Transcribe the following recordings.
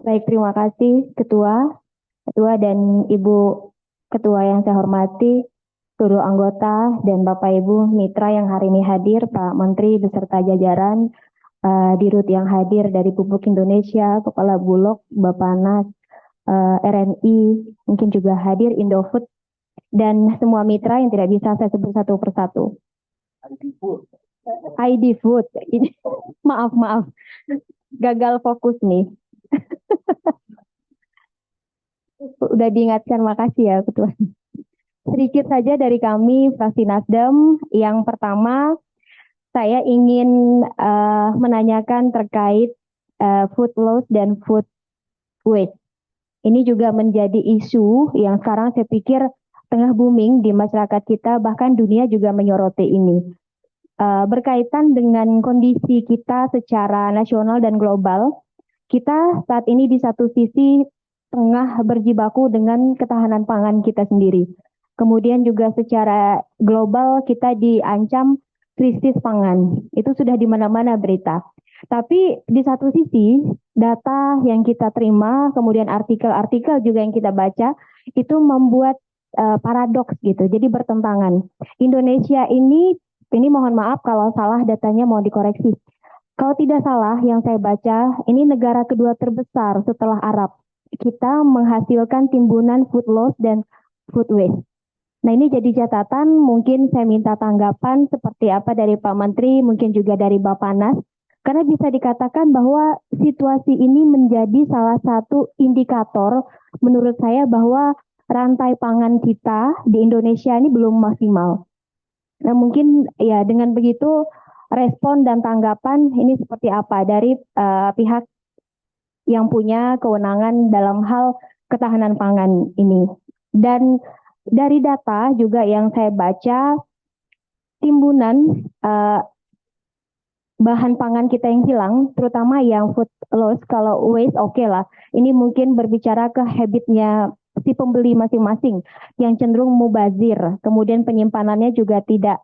Baik, terima kasih Ketua dan Ibu Ketua yang saya hormati, seluruh anggota dan Bapak Ibu Mitra yang hari ini hadir, Pak Menteri beserta jajaran, Dirut yang hadir dari Pupuk Indonesia, Kepala Bulog, Bappenas, RNI, mungkin juga hadir Indofood, dan semua mitra yang tidak bisa saya sebut satu persatu. ID Food, maaf, gagal fokus nih. Udah diingatkan, makasih ya Ketua. Sedikit saja dari kami, fraksi Nasdem. Yang pertama, saya ingin menanyakan terkait food loss dan food waste. Ini juga menjadi isu yang sekarang saya pikir tengah booming di masyarakat kita, bahkan dunia juga menyoroti ini. Berkaitan dengan kondisi kita secara nasional dan global, kita saat ini di satu sisi tengah berjibaku dengan ketahanan pangan kita sendiri. Kemudian juga secara global kita diancam krisis pangan. Itu sudah di mana-mana berita. Tapi di satu sisi data yang kita terima, kemudian artikel-artikel juga yang kita baca, itu membuat paradoks gitu. Jadi bertentangan. Indonesia ini mohon maaf kalau salah datanya mau dikoreksi. Kalau tidak salah yang saya baca, ini negara kedua terbesar setelah Arab. Kita menghasilkan timbunan food loss dan food waste. Nah, ini jadi catatan, mungkin saya minta tanggapan seperti apa dari Pak Menteri, mungkin juga dari Bappenas, karena bisa dikatakan bahwa situasi ini menjadi salah satu indikator menurut saya bahwa rantai pangan kita di Indonesia ini belum maksimal. Nah, mungkin ya dengan begitu respon dan tanggapan ini seperti apa dari pihak yang punya kewenangan dalam hal ketahanan pangan ini. Dan dari data juga yang saya baca, timbunan bahan pangan kita yang hilang, terutama yang food loss, kalau waste oke lah. Ini mungkin berbicara ke habitnya si pembeli masing-masing yang cenderung mubazir, kemudian penyimpanannya juga tidak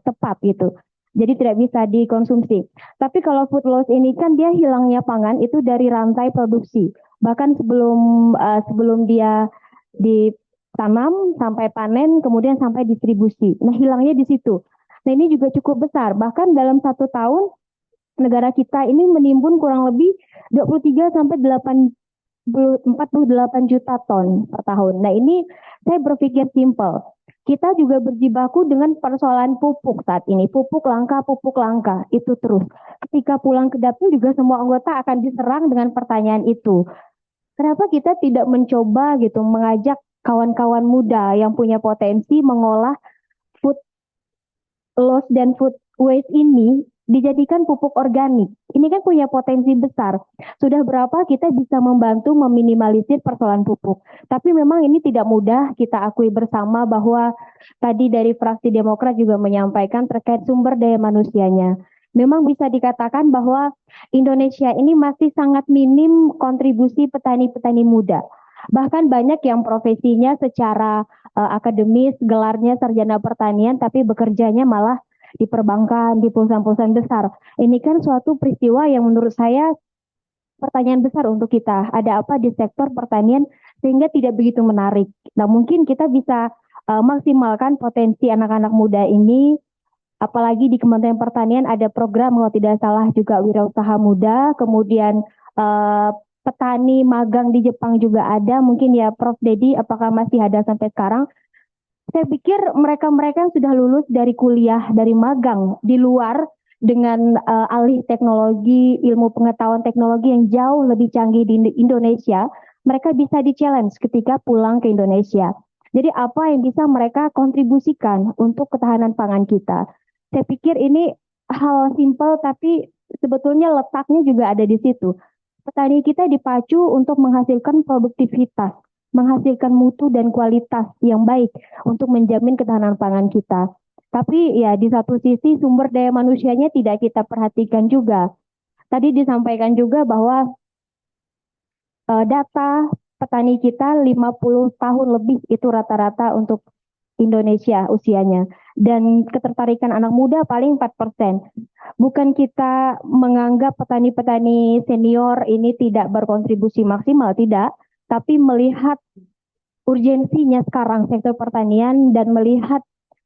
tepat gitu. Jadi tidak bisa dikonsumsi. Tapi kalau food loss ini kan dia hilangnya pangan itu dari rantai produksi. Bahkan sebelum dia ditanam sampai panen, kemudian sampai distribusi. Nah, hilangnya di situ. Nah, ini juga cukup besar. Bahkan dalam 1 tahun negara kita ini menimbun kurang lebih 23 sampai 48 juta ton per tahun. Nah, ini saya berpikir simpel. Kita juga berjibaku dengan persoalan pupuk saat ini. Pupuk langka, itu terus. Ketika pulang ke dapur juga semua anggota akan diserang dengan pertanyaan itu. Kenapa kita tidak mencoba gitu mengajak kawan-kawan muda yang punya potensi mengolah food loss dan food waste ini dijadikan pupuk organik. Ini kan punya potensi besar. Sudah berapa kita bisa membantu meminimalisir persoalan pupuk. Tapi memang ini tidak mudah, kita akui bersama bahwa tadi dari fraksi Demokrat juga menyampaikan terkait sumber daya manusianya. Memang bisa dikatakan bahwa Indonesia ini masih sangat minim kontribusi petani-petani muda. Bahkan banyak yang profesinya secara akademis, gelarnya sarjana pertanian, tapi bekerjanya malah di perbankan, di perusahaan-perusahaan besar. Ini kan suatu peristiwa yang menurut saya pertanyaan besar untuk kita. Ada apa di sektor pertanian sehingga tidak begitu menarik. Nah, mungkin kita bisa maksimalkan potensi anak-anak muda ini, apalagi di Kementerian Pertanian ada program kalau tidak salah juga wirausaha muda, kemudian petani magang di Jepang juga ada, mungkin ya Prof. Dedi apakah masih ada sampai sekarang? Saya pikir mereka-mereka yang sudah lulus dari kuliah, dari magang di luar dengan alih teknologi, ilmu pengetahuan teknologi yang jauh lebih canggih di Indonesia, mereka bisa di-challenge ketika pulang ke Indonesia. Jadi apa yang bisa mereka kontribusikan untuk ketahanan pangan kita? Saya pikir ini hal simpel tapi sebetulnya letaknya juga ada di situ. Petani kita dipacu untuk menghasilkan produktivitas, menghasilkan mutu dan kualitas yang baik untuk menjamin ketahanan pangan kita. Tapi ya di satu sisi sumber daya manusianya tidak kita perhatikan juga. Tadi disampaikan juga bahwa data petani kita 50 tahun lebih itu rata-rata untuk Indonesia usianya. dan ketertarikan anak muda paling 4%. Bukan kita menganggap petani-petani senior ini tidak berkontribusi maksimal, tidak, tapi melihat urgensinya sekarang sektor pertanian dan melihat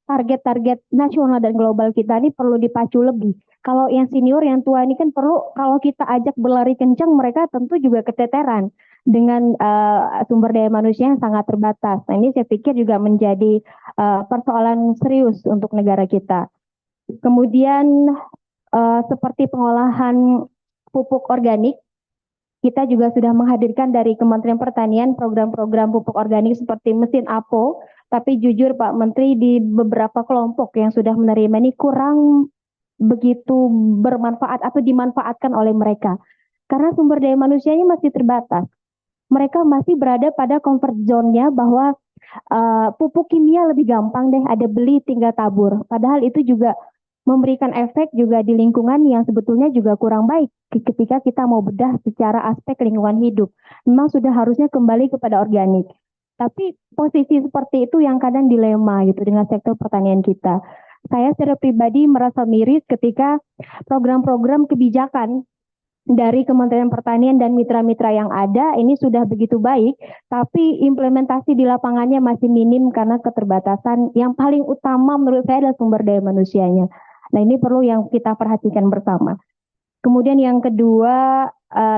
target-target nasional dan global kita ini perlu dipacu lebih. Kalau yang senior, yang tua ini kan perlu, kalau kita ajak berlari kencang, mereka tentu juga keteteran dengan sumber daya manusia yang sangat terbatas. Nah, ini saya pikir juga menjadi persoalan serius untuk negara kita. Kemudian seperti pengolahan pupuk organik, kita juga sudah menghadirkan dari Kementerian Pertanian program-program pupuk organik seperti mesin APO, tapi jujur Pak Menteri, di beberapa kelompok yang sudah menerima ini kurang begitu bermanfaat atau dimanfaatkan oleh mereka. Karena sumber daya manusianya masih terbatas. Mereka masih berada pada comfort zone-nya bahwa pupuk kimia lebih gampang deh, ada beli tinggal tabur. Padahal itu juga memberikan efek juga di lingkungan yang sebetulnya juga kurang baik ketika kita mau bedah secara aspek lingkungan hidup. Memang sudah harusnya kembali kepada organik. Tapi posisi seperti itu yang kadang dilema gitu dengan sektor pertanian kita. Saya secara pribadi merasa miris ketika program-program kebijakan dari Kementerian Pertanian dan mitra-mitra yang ada ini sudah begitu baik, tapi implementasi di lapangannya masih minim karena keterbatasan. Yang paling utama menurut saya adalah sumber daya manusianya. Nah, ini perlu yang kita perhatikan bersama. Kemudian yang kedua,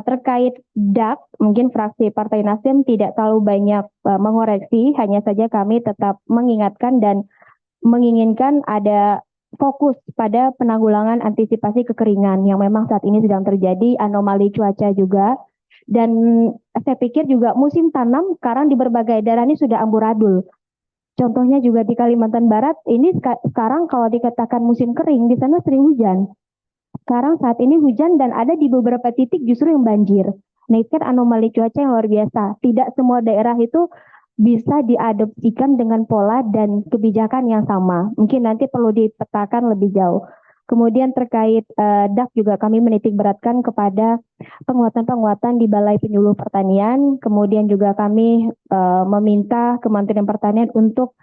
terkait DAK, mungkin fraksi Partai Nasdem tidak terlalu banyak mengoreksi, hanya saja kami tetap mengingatkan dan menginginkan ada fokus pada penanggulangan antisipasi kekeringan yang memang saat ini sedang terjadi, anomali cuaca juga. Dan saya pikir juga musim tanam sekarang di berbagai daerah ini sudah amburadul. Contohnya juga di Kalimantan Barat, ini sekarang kalau dikatakan musim kering, di sana sering hujan. Sekarang saat ini hujan dan ada di beberapa titik justru yang banjir. Nah, itu kan anomali cuaca yang luar biasa. Tidak semua daerah itu bisa diadopsikan dengan pola dan kebijakan yang sama. Mungkin nanti perlu dipetakan lebih jauh. Kemudian terkait DAK juga kami menitik beratkan kepada penguatan-penguatan di Balai Penyuluh Pertanian. Kemudian juga kami meminta Kementerian Pertanian untuk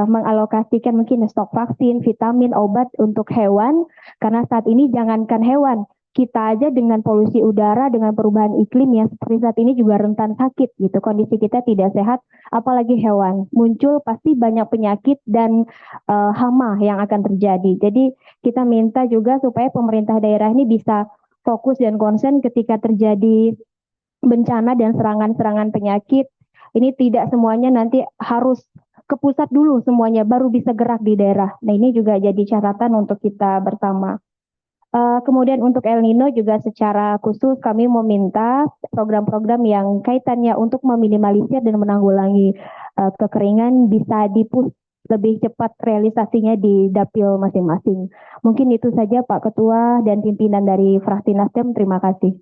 mengalokasikan mungkin stok vaksin, vitamin, obat untuk hewan, karena saat ini jangankan hewan, kita aja dengan polusi udara, dengan perubahan iklim yang seperti saat ini juga rentan sakit gitu, kondisi kita tidak sehat, apalagi hewan, muncul pasti banyak penyakit dan hama yang akan terjadi. Jadi kita minta juga supaya pemerintah daerah ini bisa fokus dan konsen ketika terjadi bencana dan serangan-serangan penyakit. Ini tidak semuanya nanti harus ke pusat dulu semuanya, baru bisa gerak di daerah. Nah, ini juga jadi catatan untuk kita bersama. Kemudian untuk El Nino juga secara khusus kami meminta program-program yang kaitannya untuk meminimalisir dan menanggulangi kekeringan bisa dipush lebih cepat realisasinya di dapil masing-masing. Mungkin itu saja Pak Ketua dan pimpinan dari Fraksi Nasdem. Terima kasih.